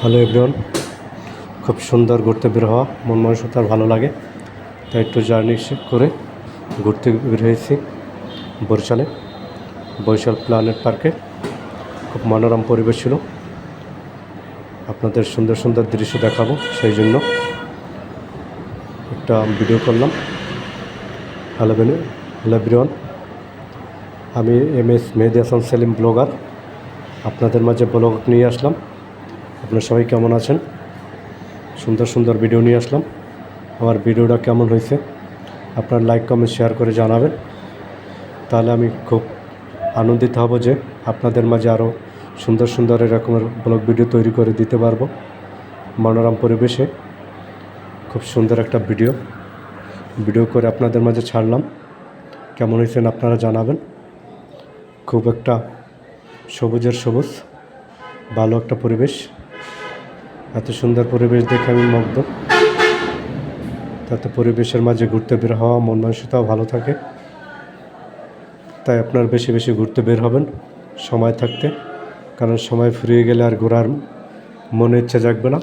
Hello everyone, খুব সুন্দর ঘুরতে বের হওয়া, মন মানসিকতার ভালো লাগে, তাই একটু জার্নি করে ঘুরতে বের হয়েছি বরিশাল প্ল্যানেট পার্কে। খুব মনোরম পরিবেশ ছিল, আপনাদের সুন্দর সুন্দর দৃশ্য দেখাবো, সেই জন্য একটা ভিডিও করলাম। হ্যালো এভরিওয়ান, আমি MS মেহেদি হাসান সেলিম ব্লগার, আপনাদের মাঝে ব্লগ নিয়ে আসলাম। আপনারা সবাই কেমন আছেন? সুন্দর সুন্দর ভিডিও নিয়ে আসলাম। আমার ভিডিওটা কেমন হয়েছে আপনারা লাইক কমেন্ট শেয়ার করে জানাবেন, তাহলে আমি খুব আনন্দিত হব যে আপনাদের মাঝে আরও সুন্দর সুন্দর এরকমের ব্লগ ভিডিও তৈরি করে দিতে পারবো। মনোরম পরিবেশে খুব সুন্দর একটা ভিডিও করে আপনাদের মাঝে ছাড়লাম। কেমন হয়েছেন আপনারা জানাবেন। খুব একটা সবুজের সবুজ, ভালো একটা পরিবেশ। এত সুন্দর পরিবেশ দেখে আমি মুগ্ধ। তাতে পরিবেশের মাঝে ঘুরতে বের হওয়া, মন মানসিকতাও ভালো থাকে। তাই আপনার বেশি বেশি ঘুরতে বের হবেন সময় থাকতে, কারণ সময় ফুরিয়ে গেলে আর ঘোরার মনে ইচ্ছা জাগবে না।